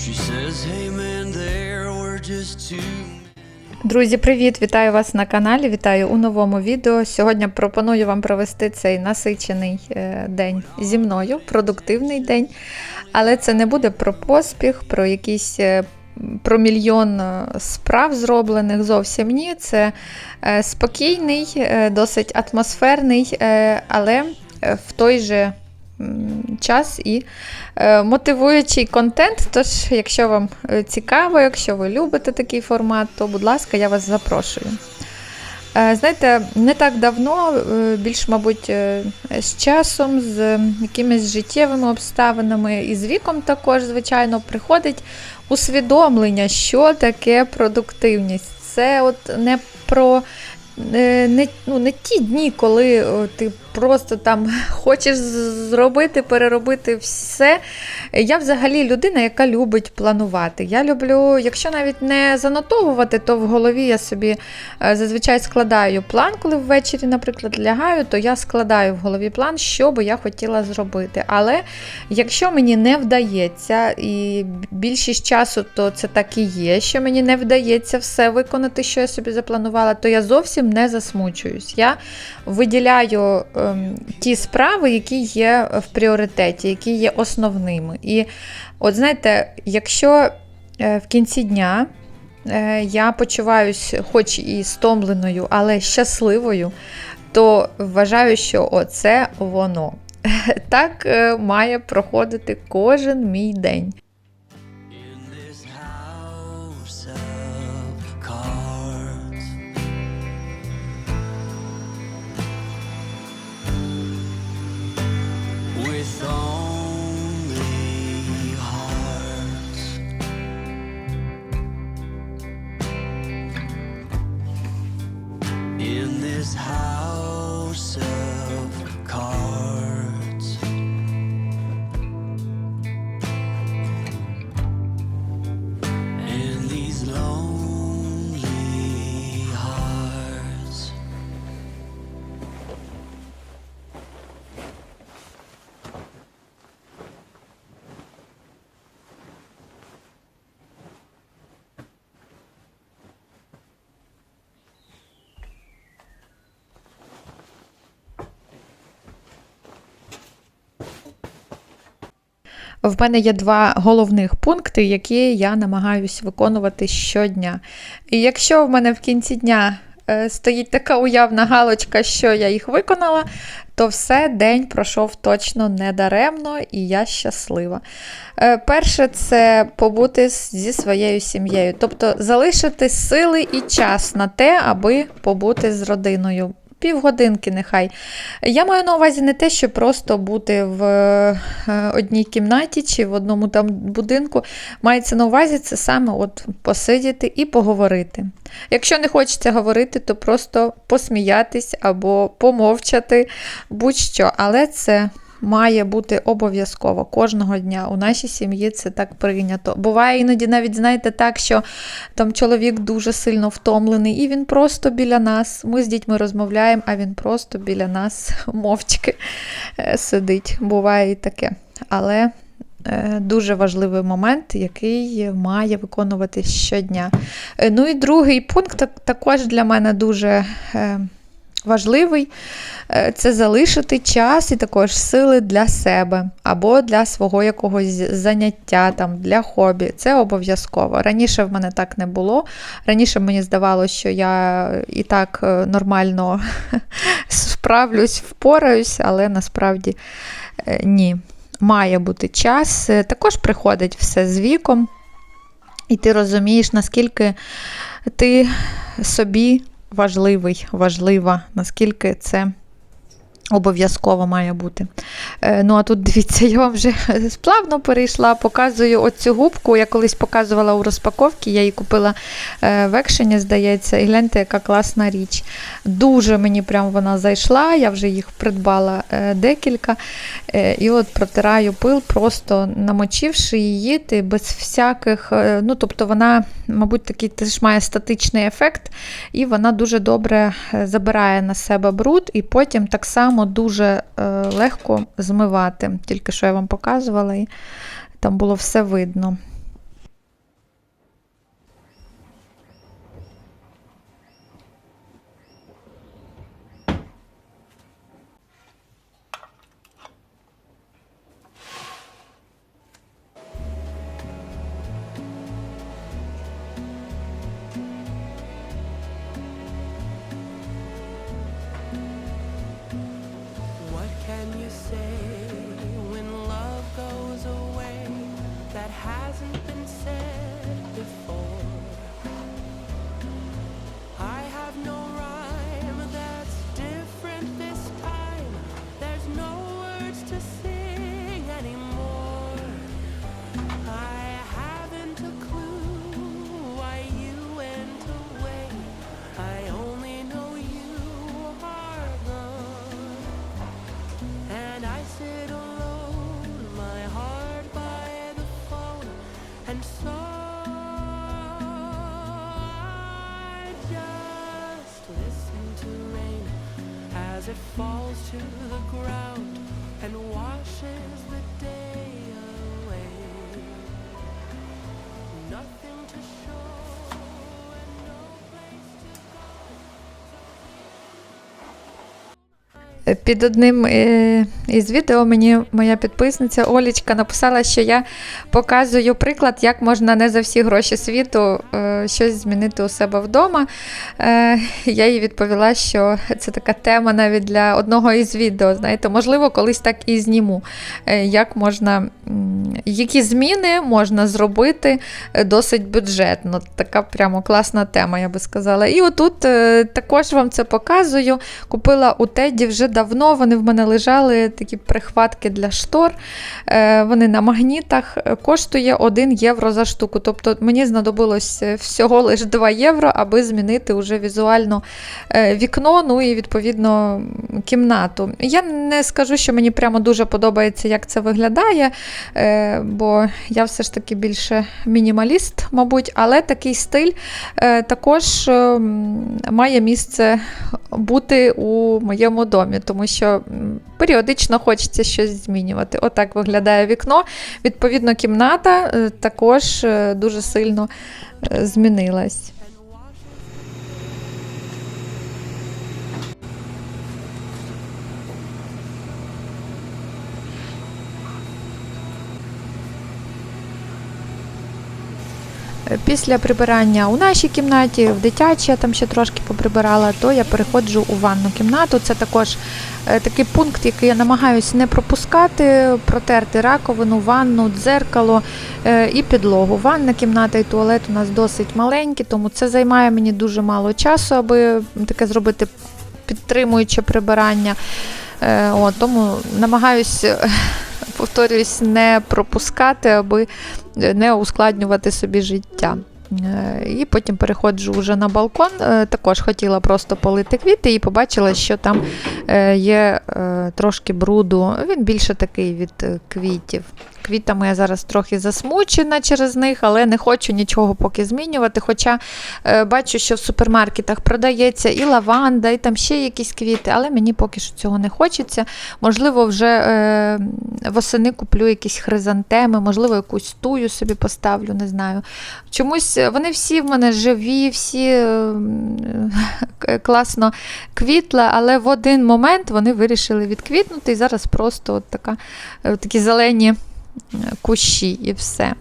She says, hey man, there were just two. Друзі, привіт! Вітаю вас на каналі, вітаю у новому відео. Сьогодні пропоную вам провести цей насичений день зі мною, продуктивний день. Але це не буде про поспіх, про якісь про мільйон справ зроблених, зовсім ні. Це спокійний, досить атмосферний, але в той же час і мотивуючий контент. Тож, якщо вам цікаво, якщо ви любите такий формат, то, будь ласка, я вас запрошую. Знаєте, не так давно, більш, мабуть, з часом, з якимись життєвими обставинами і з віком також, звичайно, приходить усвідомлення, що таке продуктивність. Це от не про не ті дні, коли ти просто там хочеш зробити, переробити все. Я взагалі людина, яка любить планувати. Я люблю, якщо навіть не занотовувати, то в голові я собі зазвичай складаю план, коли ввечері, наприклад, лягаю, то я складаю в голові план, що би я хотіла зробити. Але якщо мені не вдається, і більшість часу то це так і є, що мені не вдається все виконати, що я собі запланувала, то я зовсім не засмучуюсь. Я виділяю ті справи, які є в пріоритеті, які є основними. І от знаєте, якщо в кінці дня я почуваюсь хоч і стомленою, але щасливою, то вважаю, що оце воно. Так має проходити кожен мій день. In this house of cards, and these lonely hearts. В мене є два головних пункти, які я намагаюсь виконувати щодня. І якщо в мене в кінці дня стоїть така уявна галочка, що я їх виконала, то все, день пройшов точно недаремно і я щаслива. Перше – це побути зі своєю сім'єю, тобто залишити сили і час на те, аби побути з родиною. Півгодинки нехай. Я маю на увазі не те, що просто бути в одній кімнаті чи в одному там будинку. Мається на увазі це саме от посидіти і поговорити. Якщо не хочеться говорити, то просто посміятись або помовчати, будь-що. Але це має бути обов'язково кожного дня. У нашій сім'ї це так прийнято. Буває іноді навіть, знаєте, так, що там чоловік дуже сильно втомлений, і він просто біля нас. Ми з дітьми розмовляємо, а він просто біля нас мовчки сидить. Буває і таке. Але дуже важливий момент, який має виконувати щодня. Ну і другий пункт також для мене дуже важливий – це залишити час і також сили для себе або для свого якогось заняття, там, для хобі. Це обов'язково. Раніше в мене так не було. Раніше мені здавалося, що я і так нормально справлюсь, впораюсь, але насправді ні. Має бути час. Також приходить все з віком, і ти розумієш, наскільки ти собі важлива, наскільки це обов'язково має бути. Ну, а тут, дивіться, я вам вже сплавно перейшла, показую оцю губку. Я колись показувала у розпаковці, я її купила в екшені, здається, і гляньте, яка класна річ. Дуже мені прям вона зайшла, я вже їх придбала декілька. І от протираю пил, просто намочивши її, ти без всяких, ну, тобто вона, мабуть, такий теж має статичний ефект, і вона дуже добре забирає на себе бруд, і потім так само дуже легко змивати. Тільки що я вам показувала, і там було все видно. inside. Just listen to rain as it falls to the ground and washes the day away. Nothing to show and no place to go. Під одним із відео мені моя підписниця Олічка написала, що я показую приклад, як можна не за всі гроші світу щось змінити у себе вдома. Я їй відповіла, що це така тема навіть для одного із відео. Знаєте, можливо, колись так і зніму. Як можна, які зміни можна зробити досить бюджетно. Така прямо класна тема, я би сказала. І отут також вам це показую. Купила у Теді вже давно, вони в мене лежали, такі прихватки для штор, вони на магнітах, коштує 1 євро за штуку, тобто мені знадобилось всього лише 2 євро, аби змінити уже візуально вікно, ну і відповідно кімнату. Я не скажу, що мені прямо дуже подобається, як це виглядає, бо я все ж таки більше мінімаліст, мабуть, але такий стиль також має місце бути у моєму домі, тому що періодично хочеться щось змінювати. Отак виглядає вікно. Відповідно, кімната також дуже сильно змінилась. Після прибирання у нашій кімнаті, в дитячій, я там ще трошки поприбирала, то я переходжу у ванну кімнату. Це також такий пункт, який я намагаюся не пропускати, протерти раковину, ванну, дзеркало і підлогу. Ванна кімната і туалет у нас досить маленькі, тому це займає мені дуже мало часу, аби таке зробити підтримуюче прибирання. Тому намагаюся, повторюсь, не пропускати, аби не ускладнювати собі життя. І потім переходжу вже на балкон, також хотіла просто полити квіти і побачила, що там є трошки бруду, він більше такий від квітів. Квітами я зараз трохи засмучена через них, але не хочу нічого поки змінювати, хоча бачу, що в супермаркетах продається і лаванда, і там ще якісь квіти, але мені поки що цього не хочеться. Можливо, вже восени куплю якісь хризантеми, можливо, якусь тую собі поставлю, не знаю. Чомусь вони всі в мене живі, всі класно квітли, але в один момент вони вирішили відквітнути, і зараз просто от такі зелені кущі і все.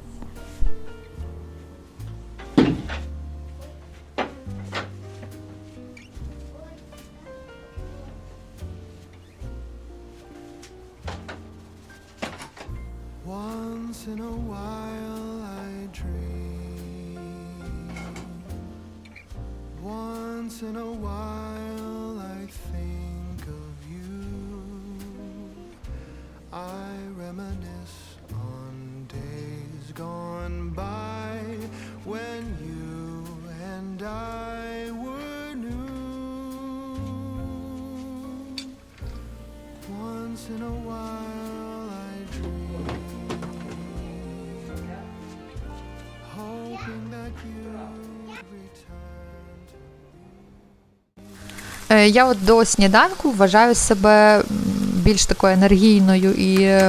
Once in a while I dream. Once in a while I think of you. I reminisce on days gone by when you and I were new. Once in a while I dream, hoping that you'd return to me. Я от до сніданку вважаю себе більш такою енергійною і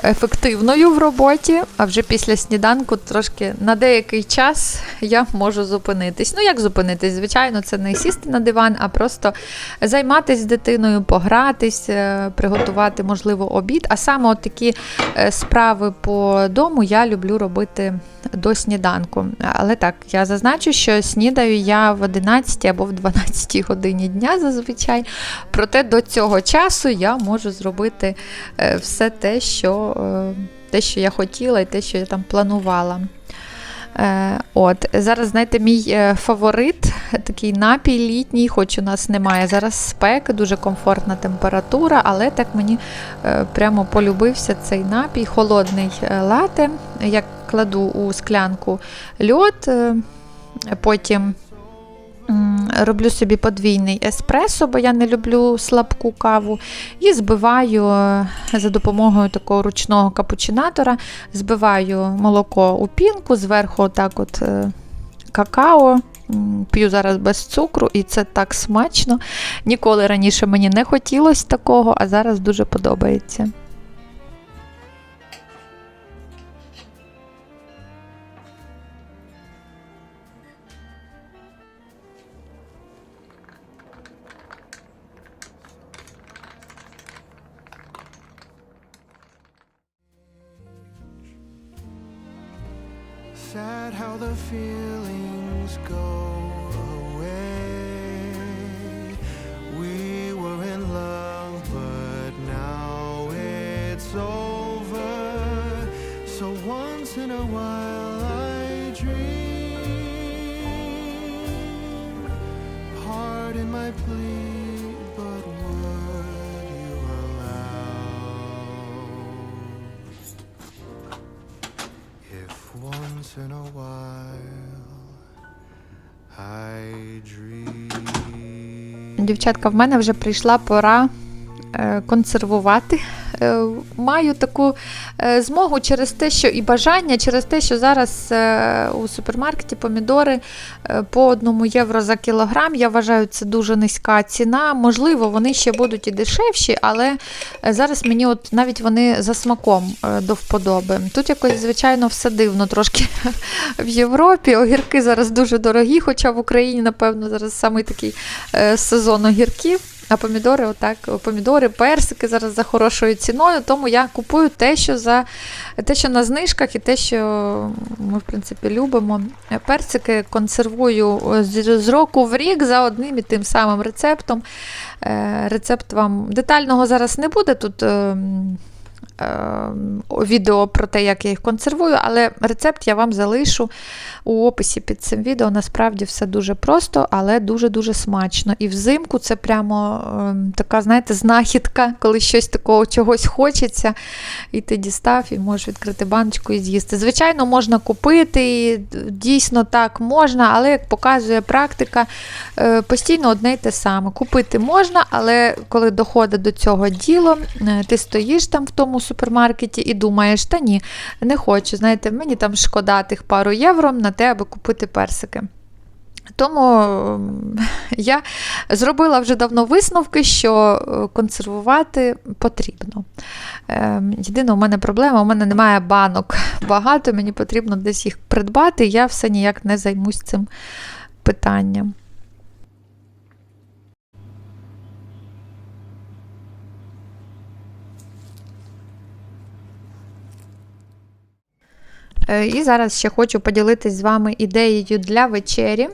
ефективною в роботі, а вже після сніданку трошки на деякий час я можу зупинитись. Ну, як зупинитись? Звичайно, це не сісти на диван, а просто займатися з дитиною, погратись, приготувати, можливо, обід. А саме от такі справи по дому я люблю робити до сніданку. Але так, я зазначу, що снідаю я в 11 або в 12 годині дня зазвичай. Проте до цього часу я можу зробити все те, що я хотіла і те, що я там планувала. Зараз, знаєте, мій фаворит, такий напій літній, хоч у нас немає зараз спеки, дуже комфортна температура, але так мені прямо полюбився цей напій, холодний лате. Я кладу у склянку льод, потім Роблю собі подвійний еспресо, бо я не люблю слабку каву. І збиваю за допомогою такого ручного капучинатора, збиваю молоко у пінку, зверху отак от какао. П'ю зараз без цукру, і це так смачно. Ніколи раніше мені не хотілося такого, а зараз дуже подобається. Sad how the feelings go away. We were in love, but now it's over. So once in a while I dream. Pardon my plea, but would you allow? If once in a while I dream. Дівчатка, в мене вже прийшла пора консервувати. Маю таку змогу через те, що і бажання, через те, що зараз у супермаркеті помідори по 1 євро за кілограм. Я вважаю, це дуже низька ціна. Можливо, вони ще будуть і дешевші, але зараз мені от навіть вони за смаком до вподоби. Тут якось, звичайно, все дивно трошки в Європі. Огірки зараз дуже дорогі, хоча в Україні, напевно, зараз саме такий сезон огірків. А помідори, помідори, персики зараз за хорошою ціною, тому я купую те, що на знижках і те, що ми, в принципі, любимо. Персики консервую з року в рік за одним і тим самим рецептом. Рецепт вам детального зараз не буде тут відео про те, як я їх консервую, але рецепт я вам залишу у описі під цим відео. Насправді все дуже просто, але дуже-дуже смачно. І взимку це прямо така, знаєте, знахідка, коли щось такого чогось хочеться, і ти дістав, і можеш відкрити баночку і з'їсти. Звичайно, можна купити, і дійсно так можна, але, як показує практика, постійно одне й те саме. Купити можна, але коли доходить до цього діло, ти стоїш там в тому супермаркеті і думаєш, та ні, не хочу, знаєте, мені там шкода тих пару євро на те, аби купити персики. Тому я зробила вже давно висновки, що консервувати потрібно. Єдина у мене проблема, у мене немає банок багато, мені потрібно десь їх придбати, я все ніяк не займусь цим питанням. І зараз ще хочу поділитись з вами ідеєю для вечері.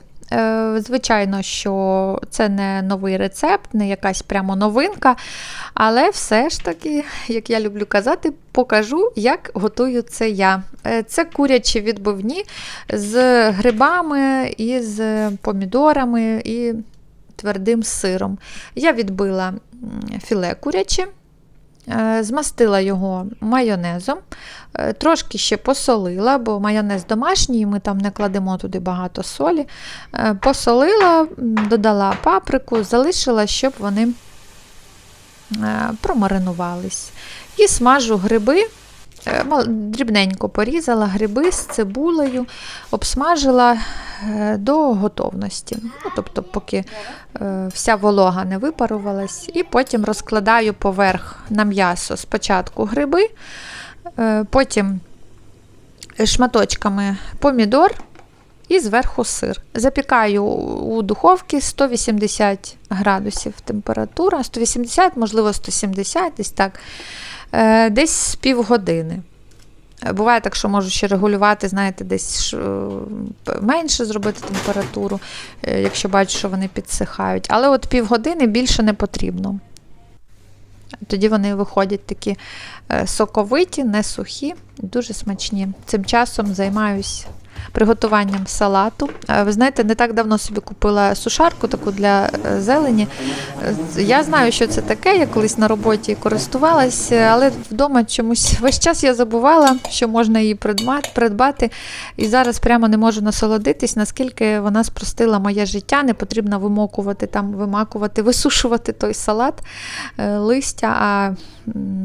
Звичайно, що це не новий рецепт, не якась прямо новинка, але все ж таки, як я люблю казати, покажу, як готую це я. Це курячі відбивні з грибами, і з помідорами, і твердим сиром. Я відбила філе куряче, змастила його майонезом, трошки ще посолила, бо майонез домашній, ми там не кладемо туди багато солі. Посолила, додала паприку, залишила, щоб вони промаринувались. І смажу гриби, дрібненько порізала гриби з цибулею, обсмажила до готовності. Тобто, поки вся волога не випарувалась. І потім розкладаю поверх на м'ясо спочатку гриби, потім шматочками помідор і зверху сир. Запікаю у духовці 180 градусів температура, 180, можливо 170, десь так, десь півгодини. Буває так, що можу ще регулювати, знаєте, десь менше зробити температуру, якщо бачу, що вони підсихають. Але от півгодини більше не потрібно. Тоді вони виходять такі соковиті, не сухі, дуже смачні. Цим часом займаюсь приготуванням салату. Ви знаєте, не так давно собі купила сушарку таку для зелені. Я знаю, що це таке, я колись на роботі користувалась, але вдома чомусь весь час я забувала, що можна її придбати. І зараз прямо не можу насолодитись, наскільки вона спростила моє життя. Не потрібно вимакувати, висушувати той салат, листя, а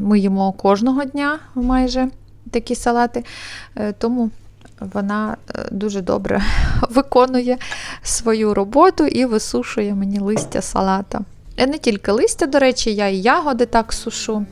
ми їмо кожного дня майже такі салати. Тому вона дуже добре виконує свою роботу і висушує мені листя салата. І не тільки листя, до речі, я і ягоди так сушу.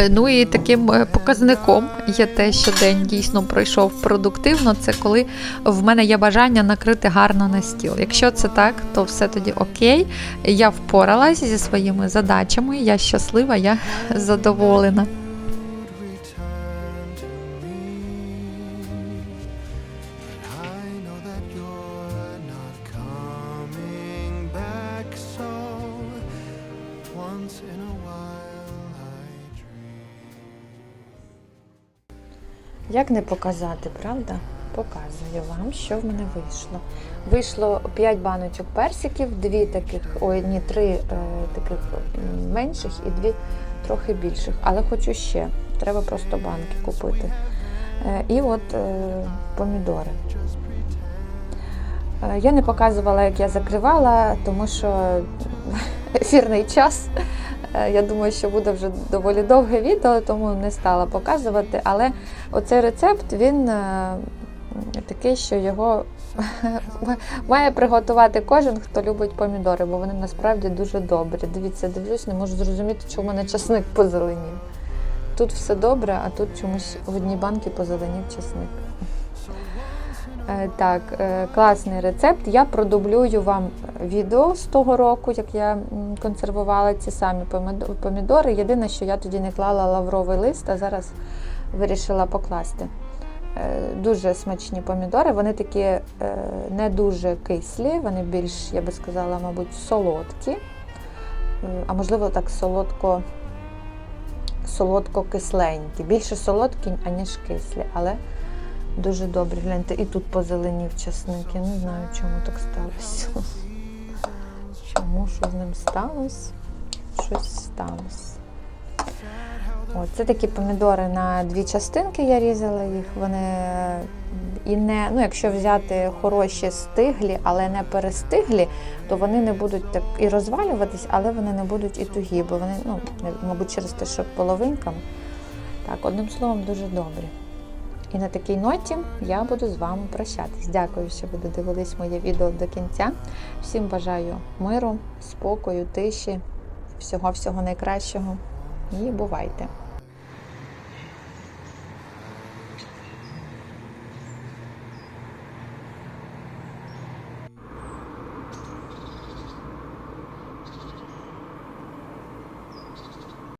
Ну і таким показником є те, що день дійсно пройшов продуктивно, це коли в мене є бажання накрити гарно на стіл. Якщо це так, то все тоді окей, я впоралась зі своїми задачами, я щаслива, я задоволена. Як не показати, правда? Показую вам, що в мене вийшло. Вийшло 5 баночок персиків, 3 таких менших і 2 трохи більших. Але хочу ще, треба просто банки купити. І от помідори. Я не показувала, як я закривала, тому що ефірний час. Я думаю, що буде вже доволі довге відео, тому не стала показувати. Але оцей рецепт, він такий, що його має приготувати кожен, хто любить помідори, бо вони насправді дуже добрі. Дивіться, дивлюсь, не можу зрозуміти, чому в мене часник позеленів. Тут все добре, а тут чомусь в одній банці позеленів часник. Так, класний рецепт. Я продублюю вам відео з того року, як я консервувала ці самі помідори. Єдине, що я тоді не клала лавровий лист, а зараз вирішила покласти. Дуже смачні помідори, вони такі не дуже кислі, вони більш, я би сказала, мабуть, солодкі. А можливо так солодко-кисленькі. Більше солодкі, аніж кислі, але дуже добрі. Гляньте, і тут позеленів часник. Я не знаю, чому так сталося. Чому, що з ним сталося? Щось сталося. От, це такі помідори на 2 частинки я різала їх. Вони і не, якщо взяти хороші стиглі, але не перестиглі, то вони не будуть так і розвалюватись, але вони не будуть і тугі, бо вони, мабуть, через те, що половинками. Так, одним словом, дуже добрі. І на такій ноті я буду з вами прощатись. Дякую, що ви додивились моє відео до кінця. Всім бажаю миру, спокою, тиші, всього-всього найкращого. І бувайте!